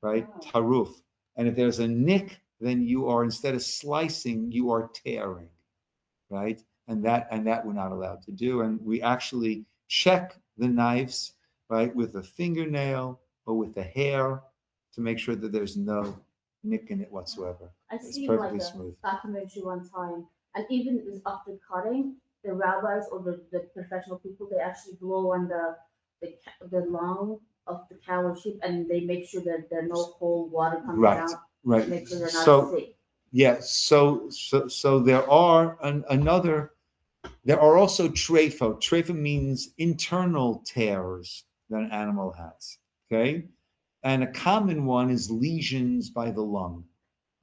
right? Taruf. And if there's a nick, then you are, instead of slicing, you are tearing, right? And that we're not allowed to do. And we actually check the knives, right, with a fingernail or with a hair to make sure that there's no nick in it whatsoever. I It's see like perfectly a smooth. documentary one time, and even after cutting, the rabbis or the professional people, they actually blow on the lung of the cow or sheep, and they make sure that there no cold water comes Right, down. right. To make sure they're not So sick. yeah, so there are there are also trefo. Trefo means internal tears that an animal has. Okay, and a common one is lesions by the lung.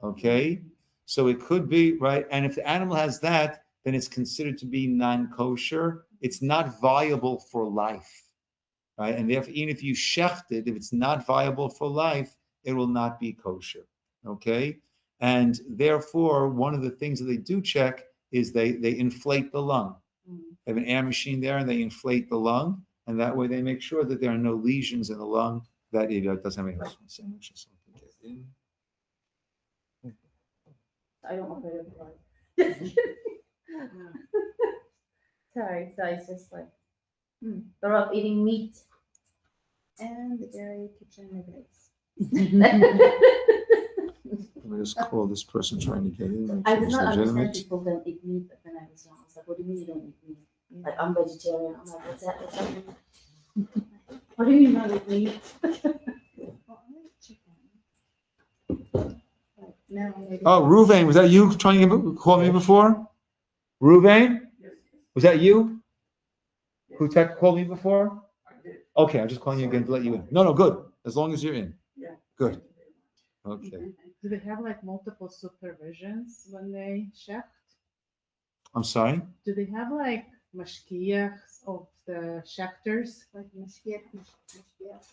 Okay, so it could be right, and if the animal has that, then it's considered to be non-kosher. It's not viable for life, right? And therefore, even if you shecht it, if it's not viable for life, it will not be kosher. Okay, and therefore, one of the things that they do check is they inflate the lung. They have an air machine there, and they inflate the lung, and that way they make sure that there are no lesions in the lung, that it doesn't have any sandwiches. I don't want to blood. Sorry, so it's just like they're up eating meat. And the dairy kitchen regulates. Let me just call this person trying to get in. I did not understand people don't eat meat, but then I was young. I was like, what do you mean you don't eat meat? Like, I'm vegetarian. I'm like, what's that? What's that mean? What do you mean not eat meat? Oh, Ruvain, was that you trying to call me before? Ruvain? Was that you? Who called me before? Okay, I'm just calling you again to let you in. No, good. As long as you're in. Yeah. Good. Okay. Do they have like multiple supervisions when they shecht? I'm sorry? Do they have like mashkiachs of the shechters? Like mashgiach.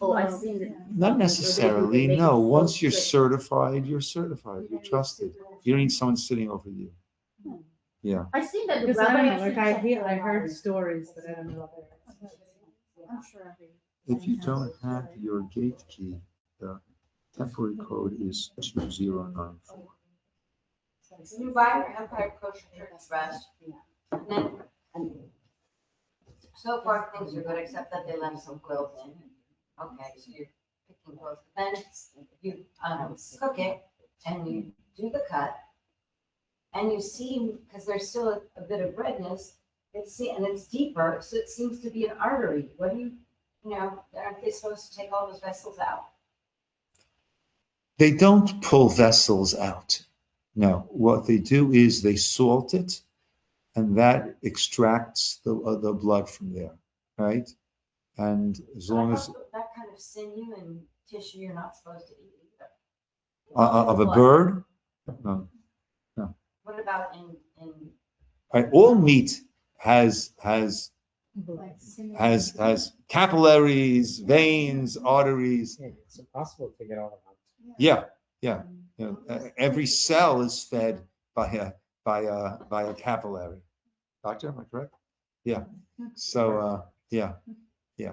Oh, I've seen it. Not necessarily. No. Once you're certified, you're certified. You're trusted. You don't need someone sitting over you. Yeah. I've seen that the Because I rabbi don't know, like actually checked I their heard eyes. stories, but I don't know. I'm sure. If you don't have your gate key, the temporary code is 2094. You buy your Empire Kosher Church vest, and then So far, things are good, except that they left some quills in. Okay, so you're picking quills. Then you cook it and you do the cut. And you see, because there's still a bit of redness, and it's deeper, so it seems to be an artery. What do aren't they supposed to take all those vessels out? They don't pull vessels out. No, what they do is they salt it, and that extracts the blood from there, right? And as long as That kind of sinew and tissue you're not supposed to eat either. of a bird, no. What about in Right, all meat has capillaries, veins, arteries. Yeah, it's impossible to get all of them. Yeah. Every cell is fed by a capillary. Doctor, am I correct? Yeah. So yeah.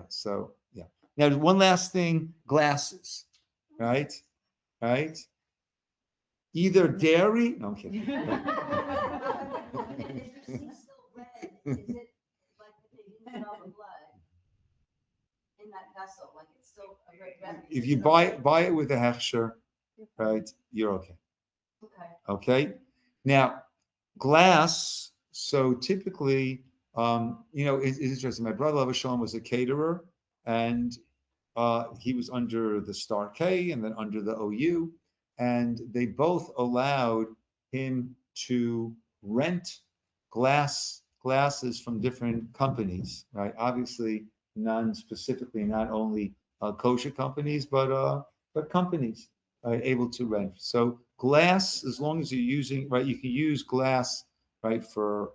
So yeah. Now one last thing: glasses, right? Either dairy. No, I'm kidding. Is it like that they didn't get all the blood in that vessel? Like it's still a red? If you buy it with a hechsher, right, you're okay. Okay. Now, glass. So typically, it's interesting. My brother Avashalom was a caterer, and he was under the Star K and then under the OU, and they both allowed him to rent glasses from different companies, right? Obviously, non-specifically, not only kosher companies, but companies able to rent. So glass, as long as you're using, right, you can use glass, right, for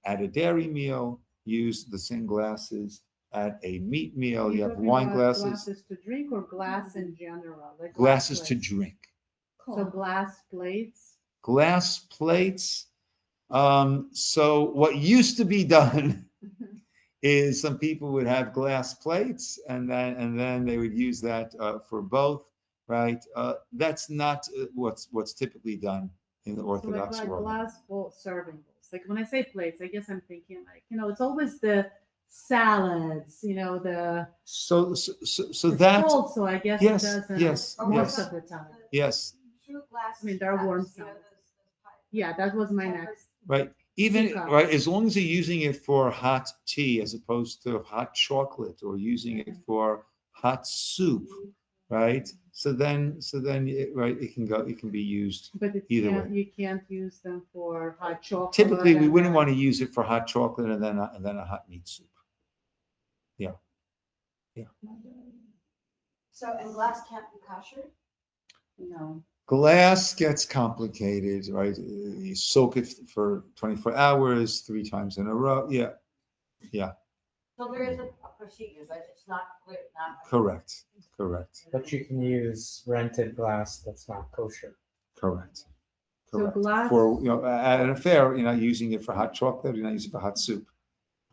at a dairy meal, use the same glasses at a meat meal. You have wine glasses. Glasses to drink or glass in general? Like Glasses to plates. drink. So glass plates. Glass plates. So what used to be done is some people would have glass plates, and then they would use that for both, right? That's not what's typically done in the Orthodox like world. glass bowl serving bowls. Like when I say plates, I guess I'm thinking like, it's always the salads, the So it's that cold, so I guess yes, it doesn't yes, most yes. of the time. Yes. True glass. I mean, there are warm salads. Yeah, that was my next. Right. Even Teacup. right, as long as you're using it for hot tea as opposed to hot chocolate, or using it for hot soup, right? So then it can be used But either way. you can't use them for hot chocolate. Typically, we wouldn't want to use it for hot chocolate and then a hot meat soup. Yeah. So, and glass can't be kosher? No. Glass gets complicated, right? You soak it for 24 hours, 3 times in a row. Yeah. So there is a procedure, but it's not clear, not. Correct. But you can use rented glass that's not kosher. Correct. So glass. For at a fair, you're not using it for hot chocolate. You're not using it for hot soup.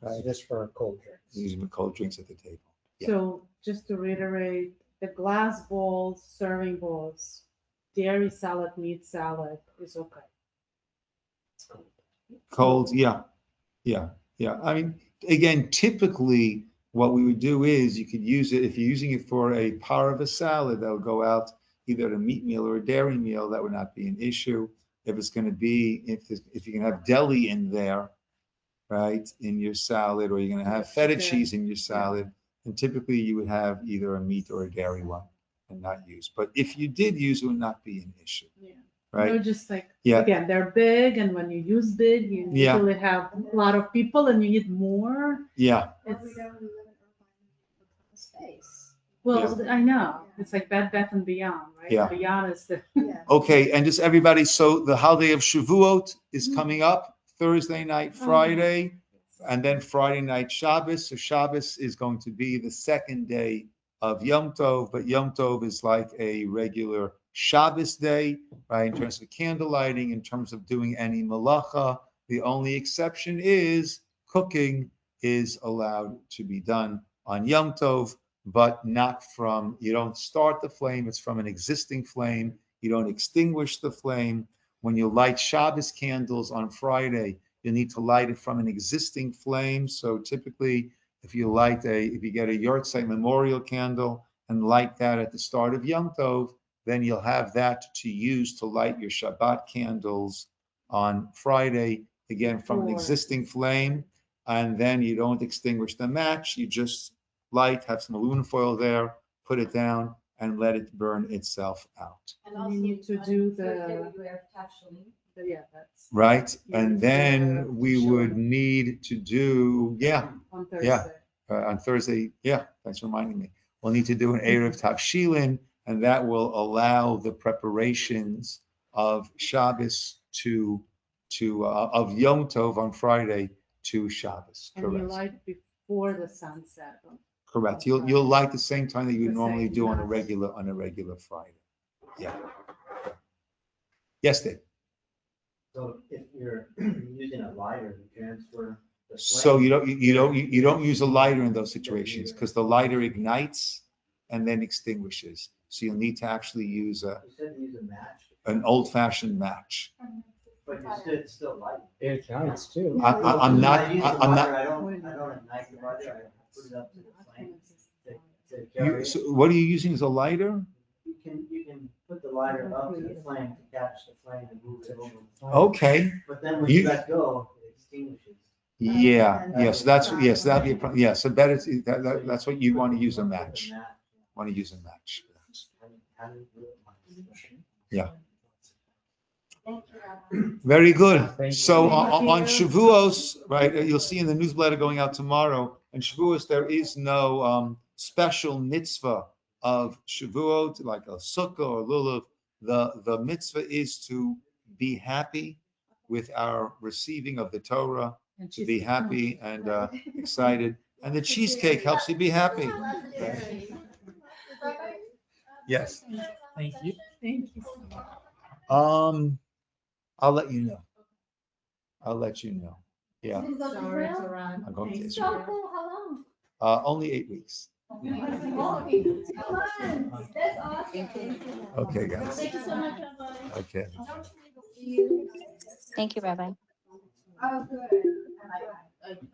Right? Just for cold drinks. You're using it for cold drinks at the table. Yeah. So just to reiterate, the glass bowls, serving bowls, dairy salad, meat salad is okay. Cold, yeah. I mean, again, typically what we would do is you could use it if you're using it for a parva salad that would go out either at a meat meal or a dairy meal. That would not be an issue. If it's going to be if you can have deli in there, right, in your salad, or you're going to have feta cheese in your salad, then typically you would have either a meat or a dairy one and not use. But if you did use, it would not be an issue. Yeah. Right. They're just like, again, they're big, and when you use big, you usually have a lot of people and you need more. Yeah. But we don't live in urban space. Well, I know. It's like Bed Bath and Beyond, right? Yeah. Beyond is the. Yeah. Okay, and just everybody, so the holiday of Shavuot is coming up Thursday night, Friday, and then Friday night Shabbos. So Shabbos is going to be the second day of Yom Tov, but Yom Tov is like a regular Shabbos day, right? In terms of candle lighting, in terms of doing any malacha. The only exception is cooking is allowed to be done on Yom Tov, but not from, you don't start the flame, it's from an existing flame. You don't extinguish the flame. When you light Shabbos candles on Friday, You need to light it from an existing flame. So typically, if you get a yahrzeit memorial candle and light that at the start of Yom Tov, then you'll have that to use to light your Shabbat candles on Friday, again from an existing flame. And then you don't extinguish the match. You just light, have some aluminum foil there, put it down, and let it burn itself out. And you need to do that's right. And then we would need to do, on Thursday. on Thursday. Yeah, thanks for reminding me. We'll need to do an Erev Tavshilin, and that will allow the preparations of Shabbos of Yom Tov on Friday to Shabbos. And you Correct. light before the sunset. Correct. You'll light the same time that you The normally same do on a time. regular Friday. Yeah. Yes, Dave. So if you're using a lighter to transfer the So flame, you don't use a lighter in those situations because the lighter ignites and then extinguishes. So you'll need to actually use you said to use a match, an old-fashioned match. but it's still light. It counts too. I'm not. I use the I'm lighter, not. I don't ignite the lighter, I put it up to the flame to You, carry so it. what are you using as a lighter? You can put the lighter up to the flame to catch the flame and move it over. Okay. But then when You- you let go, it extinguishes. Yeah. Yes. That'd be a problem. Yeah. So better. That's what you want to use a match. Want to use a match. Yeah. Very good. So on Shavuos, right, you'll see in the newsletter going out tomorrow, on Shavuos, there is no special mitzvah of Shavuot, like a sukkah or lulav. The mitzvah is to be happy with our receiving of the Torah, to be happy and excited. And the cheesecake helps you be happy. Yes. Thank you. Thank you so much. I'll let you know. I'll let you know. Yeah. Sorry to run. I'm going to Thanks. Israel. Cool, how long? Only 8 weeks. Oh, come on, that's awesome. Okay, guys. Thank you so much, Rabbi. Okay. Thank you, Rabbi. Oh, good.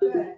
Good.